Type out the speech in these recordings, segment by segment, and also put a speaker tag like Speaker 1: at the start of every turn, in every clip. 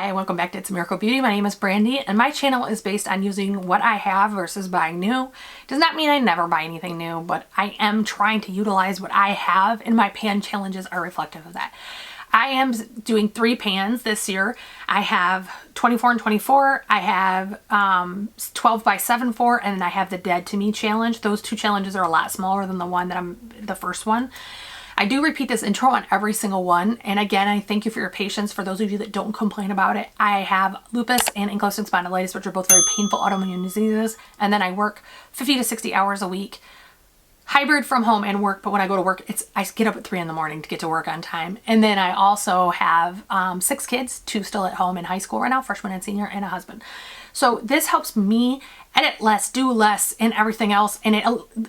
Speaker 1: Hi, welcome back to It's a Miracle Beauty. My name is Brandy and my channel is based on using what I have versus buying new. Does not mean I never buy anything new, but I am trying to utilize what I have, and my pan challenges are reflective of that. I am doing 3 pans this year. I have 24 and 24, I have 12 by 7-4, and I have the Dead to Me challenge. Those 2 challenges are a lot smaller than the first one. I do repeat this intro on every single one, and again, I thank you for your patience. For those of you that don't complain about it, I have lupus and ankylosing spondylitis, which are both very painful autoimmune diseases, and then I work 50 to 60 hours a week, hybrid from home and work, but when I go to work, I get up at 3 in the morning to get to work on time. And then I also have 6 kids, 2 still at home in high school right now, freshman and senior, and a husband. So this helps me edit less, do less, and everything else, and it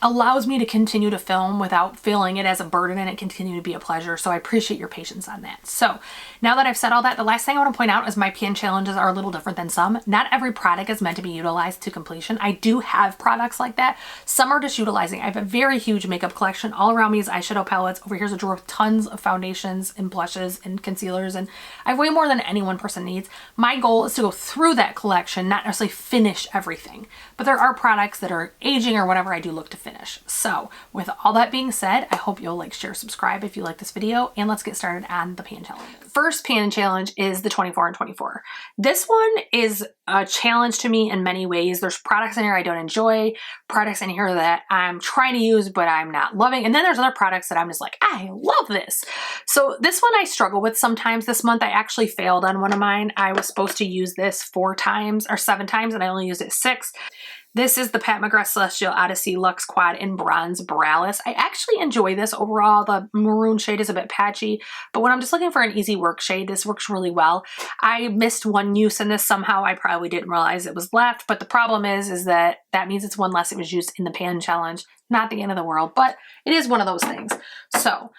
Speaker 1: allows me to continue to film without feeling it as a burden, and it continue to be a pleasure. So I appreciate your patience on that. So now that I've said all that, the last thing I want to point out is my pan challenges are a little different than some. Not every product is meant to be utilized to completion. I do have products like that. Some are just utilizing. I have a very huge makeup collection. All around me is eyeshadow palettes. Over here's a drawer with tons of foundations and blushes and concealers, and I have way more than any one person needs. My goal is to go through that collection, not necessarily finish everything. But there are products that are aging or whatever I do look to finish. So with all that being said, I hope you'll like, share, subscribe if you like this video, and let's get started on the pan challenge. First pan challenge is the 24 and 24. This one is a challenge to me in many ways. There's products in here I don't enjoy, products in here that I'm trying to use but I'm not loving, and then there's other products that I'm just like, I love this. So this one I struggle with sometimes. This month I actually failed on one of mine. I was supposed to use this 4 times or 7 times and I only used it 6. This is the Pat McGrath Celestial Odyssey Luxe Quad in Bronze Borealis. I actually enjoy this overall. The maroon shade is a bit patchy, but when I'm just looking for an easy work shade, this works really well. I missed one use in this somehow. I probably didn't realize it was left, but the problem is that means it's one less it was used in the pan challenge. Not the end of the world, but it is one of those things. So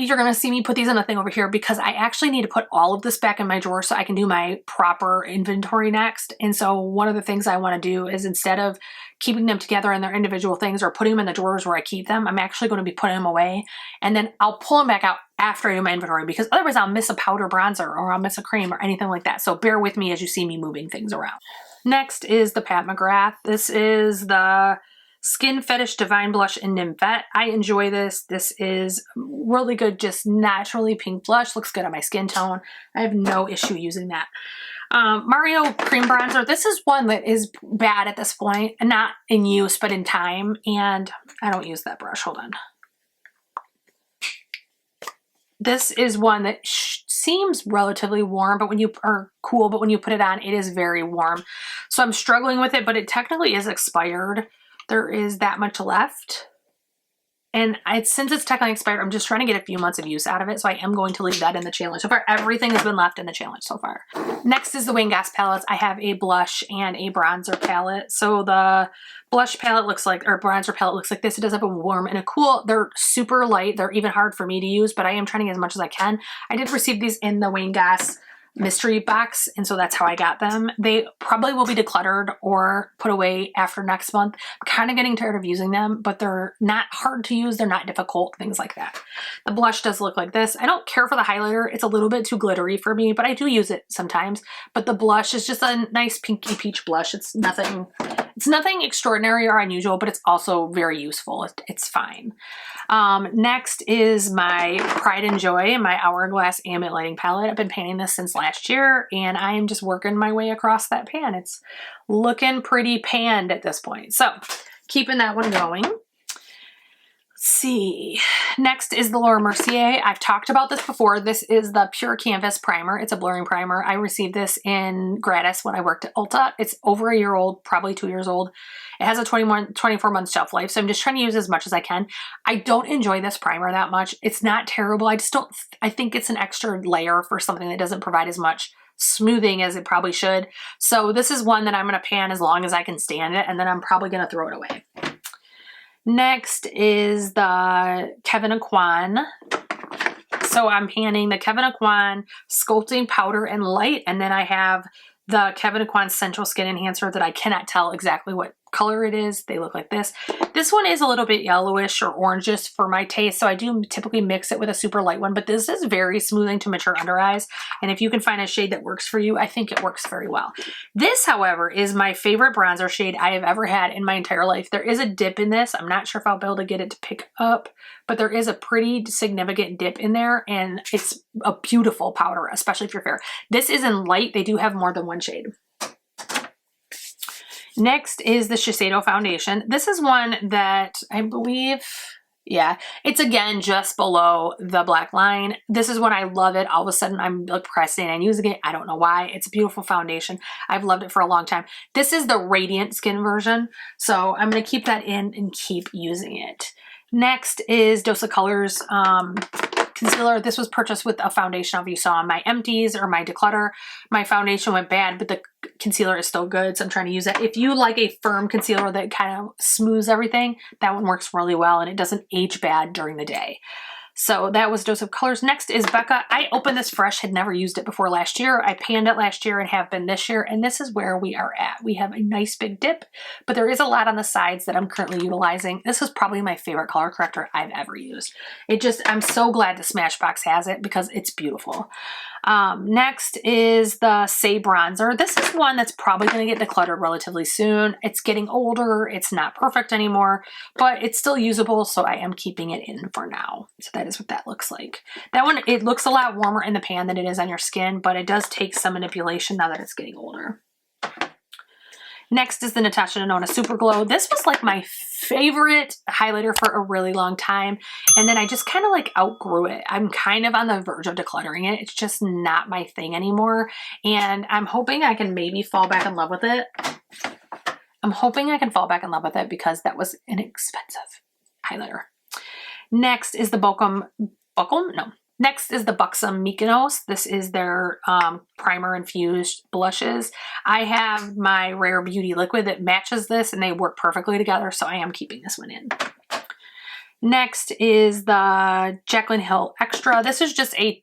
Speaker 1: you're going to see me put these in a thing over here because I actually need to put all of this back in my drawer so I can do my proper inventory next. And so one of the things I want to do is, instead of keeping them together in their individual things or putting them in the drawers where I keep them, I'm actually going to be putting them away, and then I'll pull them back out after I do my inventory, because otherwise I'll miss a powder bronzer or I'll miss a cream or anything like that. So bear with me as you see me moving things around. Next is the Pat McGrath. This is the Skin Fetish Divine Blush in Nymphette. I enjoy this. This is really good, just naturally pink blush. Looks good on my skin tone. I have no issue using that. Mario Cream Bronzer. This is one that is bad at this point, not in use, but in time. And I don't use that brush. Hold on. This is one that seems relatively warm, but when you are cool, but when you put it on, it is very warm. So I'm struggling with it, but it technically is expired. There is that much left, and since it's technically expired, I'm just trying to get a few months of use out of it, so I am going to leave that in the challenge. So far, everything has been left in the challenge so far. Next is the Wayne Goss palettes. I have a blush and a bronzer palette. So the blush palette looks like, or bronzer palette looks like this. It does have a warm and a cool. They're super light. They're even hard for me to use, but I am trying to get as much as I can. I did receive these in the Wayne Goss mystery box, and so that's how I got them. They probably will be decluttered or put away after next month. I'm kind of getting tired of using them, but they're not hard to use. They're not difficult, things like that. The blush does look like this. I don't care for the highlighter. It's a little bit too glittery for me, but I do use it sometimes. But the blush is just a nice pinky peach blush. It's nothing extraordinary or unusual, but it's also very useful. It's fine. Next is my Pride and Joy, my Hourglass Ambient Lighting palette. I've been painting this since last year, and I am just working my way across that pan. It's looking pretty panned at this point. So keeping that one going. See, next is the Laura Mercier. I've talked about this before. This is the Pure Canvas Primer. It's a blurring primer. I received this in gratis when I worked at Ulta. It's over a year old, probably 2 years old. It has a 24-month shelf life, so I'm just trying to use as much as I can. I don't enjoy this primer that much. It's not terrible. I think it's an extra layer for something that doesn't provide as much smoothing as it probably should. So this is one that I'm going to pan as long as I can stand it, and then I'm probably going to throw it away. Next is the Kevyn Aucoin. So I'm panning the Kevyn Aucoin Sculpting Powder and Light, and then I have the Kevyn Aucoin Central Skin Enhancer that I cannot tell exactly what color it is. They look like this. This one is a little bit yellowish or orangish for my taste, so I do typically mix it with a super light one, but this is very smoothing to mature under eyes, and if you can find a shade that works for you, I think it works very well. This, however, is my favorite bronzer shade I have ever had in my entire life. There is a dip in this. I'm not sure if I'll be able to get it to pick up, but there is a pretty significant dip in there, and it's a beautiful powder, especially if you're fair. This is in light. They do have more than one shade. Next is the Shiseido foundation. This is one that I believe, yeah, it's again just below the black line. This is when I love it. All of a sudden I'm like pressing and using it. I don't know why. It's a beautiful foundation. I've loved it for a long time. This is the radiant skin version, so I'm going to keep that in and keep using it. Next is Dose of Colors concealer. This was purchased with a foundation, if you saw on my empties or my declutter. My foundation went bad, but the concealer is still good, so I'm trying to use it. If you like a firm concealer that kind of smooths everything, that one works really well, and it doesn't age bad during the day. So that was Dose of Colors. Next is Becca. I opened this fresh, had never used it before last year. I panned it last year and have been this year, and this is where we are at. We have a nice big dip, but there is a lot on the sides that I'm currently utilizing. This is probably my favorite color corrector I've ever used. I'm so glad the Smashbox has it because it's beautiful. Next is the Say Bronzer. This is one that's probably going to get decluttered relatively soon. It's getting older. It's not perfect anymore, but it's still usable, so I am keeping it in for now. So that is what that looks like. That one, it looks a lot warmer in the pan than it is on your skin, but it does take some manipulation now that it's getting older. Next is the Natasha Denona Super Glow. This was like my favorite highlighter for a really long time, and then I just kind of like outgrew it. I'm kind of on the verge of decluttering it. It's just not my thing anymore, and I'm hoping I can maybe fall back in love with it. I'm hoping I can fall back in love with it because that was an expensive highlighter. Next is the Next is the Buxom Mykonos. This is their primer infused blushes. I have my Rare Beauty liquid that matches this, and they work perfectly together, so I am keeping this one in. Next is the Jaclyn Hill Extra. This is just a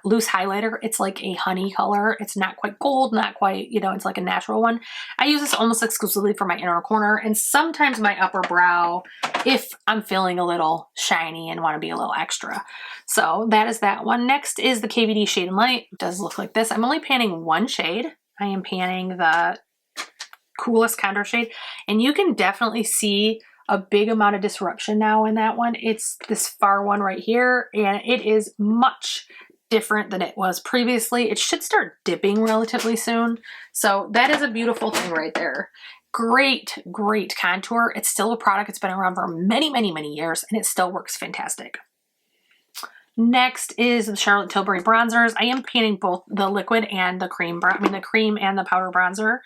Speaker 1: loose highlighter. It's like a honey color. It's not quite gold, not quite, you know, it's like a natural one. I use this almost exclusively for my inner corner and sometimes my upper brow if I'm feeling a little shiny and want to be a little extra. So that is that one. Next is the KVD Shade and Light. It does look like this. I'm only panning one shade. I am panning the coolest contour shade, and you can definitely see a big amount of disruption now in that one. It's this far one right here, and it is much different than it was previously. It should start dipping relatively soon. So that is a beautiful thing right there. Great, great contour. It's still a product that's been around for many, many, many years, and it still works fantastic. Next is the Charlotte Tilbury bronzers. I am panning both the liquid and the cream, the cream and the powder bronzer.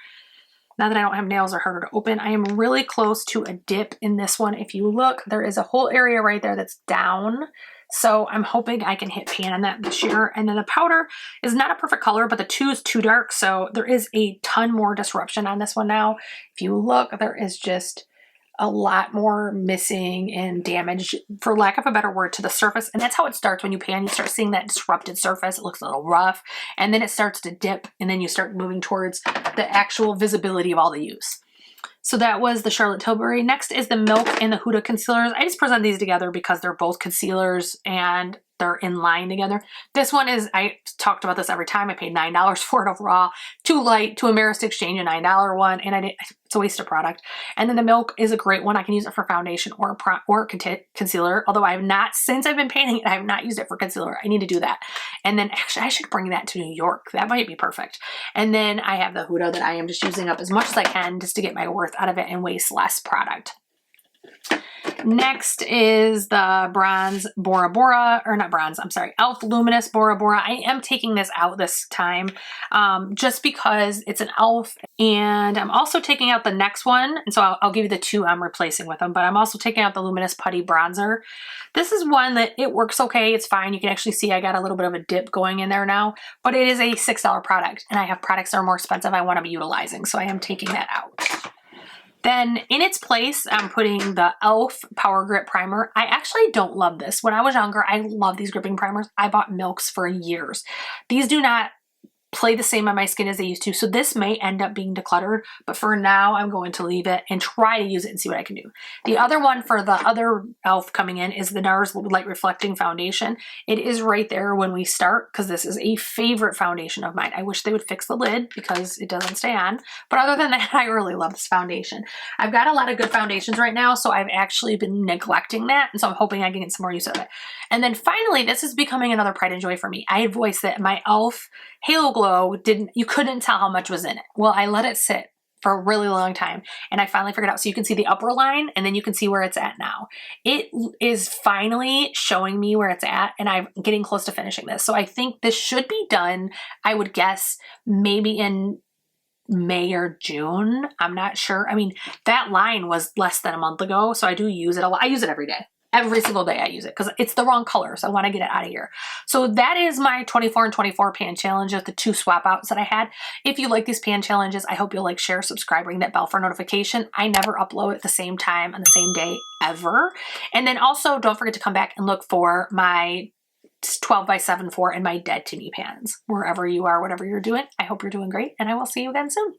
Speaker 1: Now that I don't have nails, are harder to open. I am really close to a dip in this one. If you look, there is a whole area right there that's down. So I'm hoping I can hit pan on that this year. And then the powder is not a perfect color, but the 2 is too dark. So there is a ton more disruption on this one now. If you look, there is just a lot more missing and damage, for lack of a better word, to the surface. And that's how it starts when you pan. You start seeing that disrupted surface. It looks a little rough, and then it starts to dip, and then you start moving towards the actual visibility of all the use. So that was the Charlotte Tilbury. Next is the Milk and the Huda concealers. I just present these together because they're both concealers and they're in line together. This one is, I talked about this every time, I paid $9 for it overall. Too light to Ameris to exchange a $9 one, and it's a waste of product. And then the Milk is a great one. I can use it for foundation or concealer, although I have not, since I've been painting it, I have not used it for concealer. I need to do that. And then actually I should bring that to New York. That might be perfect. And then I have the Huda that I am just using up as much as I can just to get my worth out of it and waste less product. Next is the bronze Bora Bora, or not bronze, I'm sorry, e.l.f. Luminous Bora Bora. I am taking this out this time just because it's an e.l.f. And I'm also taking out the next one. And so I'll give you the 2 I'm replacing with them, but I'm also taking out the Luminous Putty Bronzer. This is one that it works okay. It's fine. You can actually see I got a little bit of a dip going in there now, but it is a $6 product, and I have products that are more expensive I want to be utilizing. So I am taking that out. Then in its place, I'm putting the e.l.f. Power Grip Primer. I actually don't love this. When I was younger, I loved these gripping primers. I bought Milks for years. These do not play the same on my skin as they used to. So this may end up being decluttered, but for now I'm going to leave it and try to use it and see what I can do. The other one for the other e.l.f. coming in is the NARS Light Reflecting Foundation. It is right there when we start because this is a favorite foundation of mine. I wish they would fix the lid because it doesn't stay on. But other than that, I really love this foundation. I've got a lot of good foundations right now, so I've actually been neglecting that. And so I'm hoping I can get some more use of it. And then finally, this is becoming another pride and joy for me. I had voiced that my e.l.f. Halo Glow you couldn't tell how much was in it. Well, I let it sit for a really long time and I finally figured out. So you can see the upper line and then you can see where it's at now. It is finally showing me where it's at and I'm getting close to finishing this. So I think this should be done, I would guess, maybe in May or June. I'm not sure. I mean, that line was less than a month ago, so I do use it a lot. I use it every day. Every single day I use it because it's the wrong color, so I want to get it out of here. So that is my 24 and 24 pan challenge of the 2 swap outs that I had. If you like these pan challenges, I hope you'll like, share, subscribe, ring that bell for notification. I never upload at the same time on the same day ever. And then also don't forget to come back and look for my 12x7 and my dead to me pans. Wherever you are, whatever you're doing, I hope you're doing great and I will see you again soon.